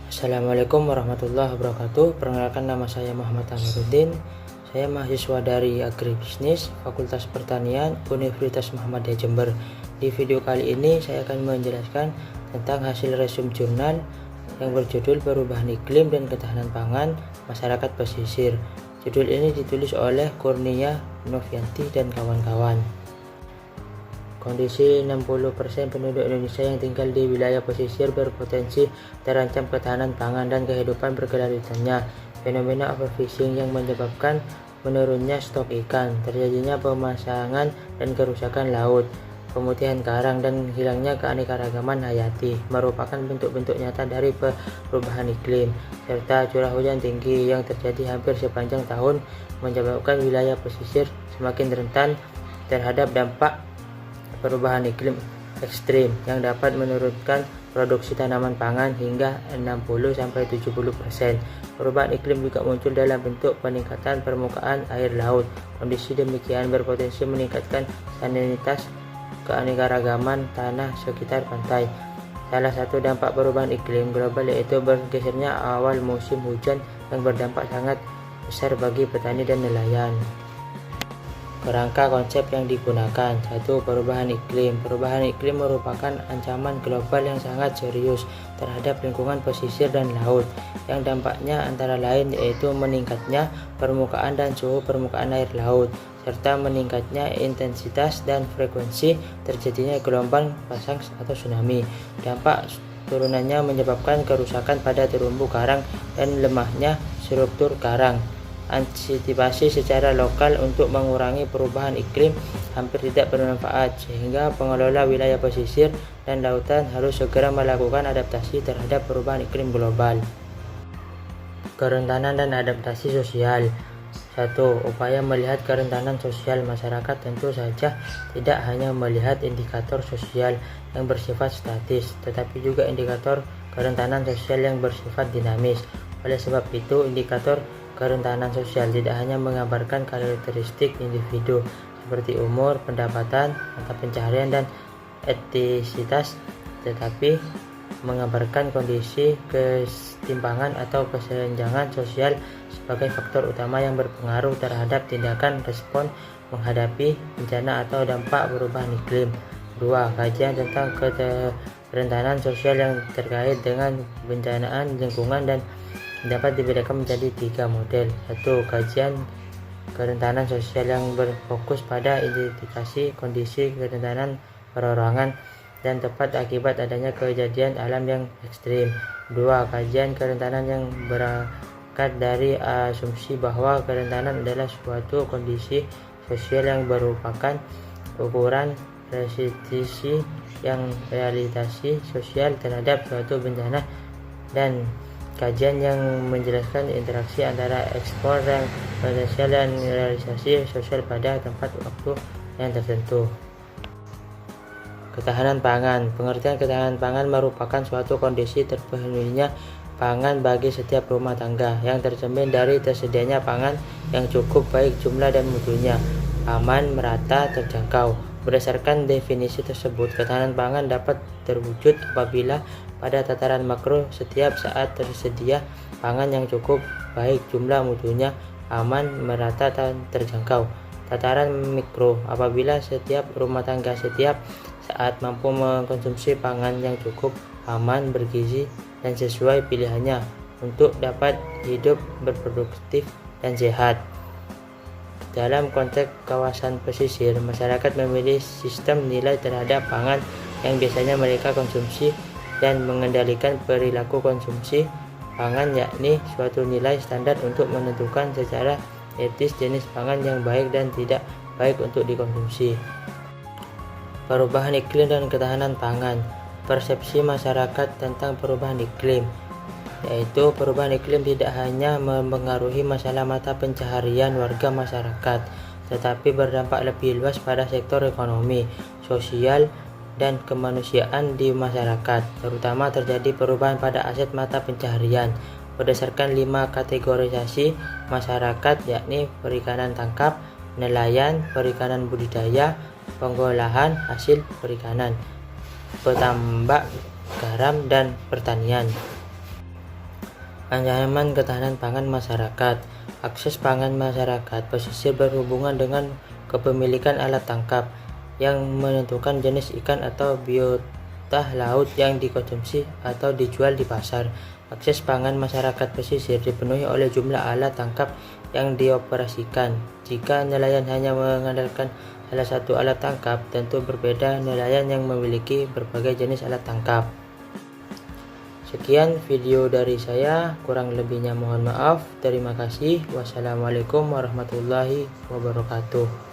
Assalamualaikum warahmatullahi wabarakatuh. Perkenalkan, nama saya Muhammad Amiruddin. Saya mahasiswa dari Agribisnis Fakultas Pertanian Universitas Muhammadiyah Jember. Di video kali ini saya akan menjelaskan tentang hasil resume jurnal yang berjudul Perubahan Iklim dan Ketahanan Pangan Masyarakat Pesisir. Judul ini ditulis oleh Kurnia Novianti dan kawan-kawan. Kondisi 60% penduduk Indonesia yang tinggal di wilayah pesisir berpotensi terancam ketahanan pangan dan kehidupan berkelanjutannya. Fenomena overfishing yang menyebabkan menurunnya stok ikan, terjadinya pemasangan dan kerusakan laut, pemutihan karang, dan hilangnya keanekaragaman hayati merupakan bentuk-bentuk nyata dari perubahan iklim, serta curah hujan tinggi yang terjadi hampir sepanjang tahun menyebabkan wilayah pesisir semakin rentan terhadap dampak perubahan iklim ekstrim yang dapat menurunkan produksi tanaman pangan hingga 60-70%. Perubahan iklim juga muncul dalam bentuk peningkatan permukaan air laut. Kondisi demikian berpotensi meningkatkan salinitas keanekaragaman tanah sekitar pantai. Salah satu dampak perubahan iklim global yaitu bergesernya awal musim hujan yang berdampak sangat besar bagi petani dan nelayan. Kerangka konsep yang digunakan. 1. Perubahan iklim. Perubahan iklim merupakan ancaman global yang sangat serius terhadap lingkungan pesisir dan laut, yang dampaknya antara lain yaitu meningkatnya permukaan dan suhu permukaan air laut, serta meningkatnya intensitas dan frekuensi terjadinya gelombang pasang atau tsunami. Dampak turunannya menyebabkan kerusakan pada terumbu karang dan lemahnya struktur karang. Antisipasi secara lokal untuk mengurangi perubahan iklim hampir tidak bermanfaat, sehingga pengelola wilayah pesisir dan lautan harus segera melakukan adaptasi terhadap perubahan iklim global. Kerentanan dan adaptasi sosial. 1. Upaya melihat kerentanan sosial masyarakat tentu saja tidak hanya melihat indikator sosial yang bersifat statis, tetapi juga indikator kerentanan sosial yang bersifat dinamis. Oleh sebab itu, indikator kerentanan sosial tidak hanya menggambarkan karakteristik individu seperti umur, pendapatan, mata pencaharian, dan etnisitas, tetapi menggambarkan kondisi ketimpangan atau kesenjangan sosial sebagai faktor utama yang berpengaruh terhadap tindakan respon menghadapi bencana atau dampak perubahan iklim. 2. Kajian tentang kerentanan sosial yang terkait dengan bencana lingkungan dan dapat dibedakan menjadi 3 model. 1. Kajian kerentanan sosial yang berfokus pada identifikasi kondisi kerentanan perorangan dan tempat akibat adanya kejadian alam yang ekstrim. 2. Kajian kerentanan yang berangkat dari asumsi bahwa kerentanan adalah suatu kondisi sosial yang merupakan ukuran resistisi yang realitasi sosial terhadap suatu bencana, dan kajian yang menjelaskan interaksi antara ekspor dan potensial dan realisasi sosial pada tempat waktu yang tertentu. Ketahanan pangan. Pengertian ketahanan pangan merupakan suatu kondisi terpenuhinya pangan bagi setiap rumah tangga yang tercermin dari tersedianya pangan yang cukup baik jumlah dan mutunya, aman, merata, terjangkau. Berdasarkan definisi tersebut, ketahanan pangan dapat terwujud apabila pada tataran makro setiap saat tersedia pangan yang cukup baik jumlah mutunya, aman, merata, dan terjangkau. Tataran mikro apabila setiap rumah tangga setiap saat mampu mengkonsumsi pangan yang cukup, aman, bergizi, dan sesuai pilihannya untuk dapat hidup berproduktif dan sehat. Dalam konteks kawasan pesisir, masyarakat memilih sistem nilai terhadap pangan yang biasanya mereka konsumsi dan mengendalikan perilaku konsumsi pangan, yakni suatu nilai standar untuk menentukan secara etis jenis pangan yang baik dan tidak baik untuk dikonsumsi. Perubahan iklim dan ketahanan pangan. Persepsi masyarakat tentang perubahan iklim, yaitu perubahan iklim tidak hanya mempengaruhi masalah mata pencaharian warga masyarakat, tetapi berdampak lebih luas pada sektor ekonomi, sosial, dan kemanusiaan di masyarakat. Terutama terjadi perubahan pada aset mata pencaharian berdasarkan 5 kategorisasi masyarakat, yakni perikanan tangkap, nelayan, perikanan budidaya, pengolahan hasil perikanan, petambak garam, dan pertanian. Ancaman ketahanan pangan masyarakat. Akses pangan masyarakat pesisir berhubungan dengan kepemilikan alat tangkap yang menentukan jenis ikan atau biota laut yang dikonsumsi atau dijual di pasar. Akses pangan masyarakat pesisir dipenuhi oleh jumlah alat tangkap yang dioperasikan. Jika nelayan hanya mengandalkan salah satu alat tangkap, tentu berbeda nelayan yang memiliki berbagai jenis alat tangkap. Sekian video dari saya, kurang lebihnya mohon maaf. Terima kasih. Wassalamualaikum warahmatullahi wabarakatuh.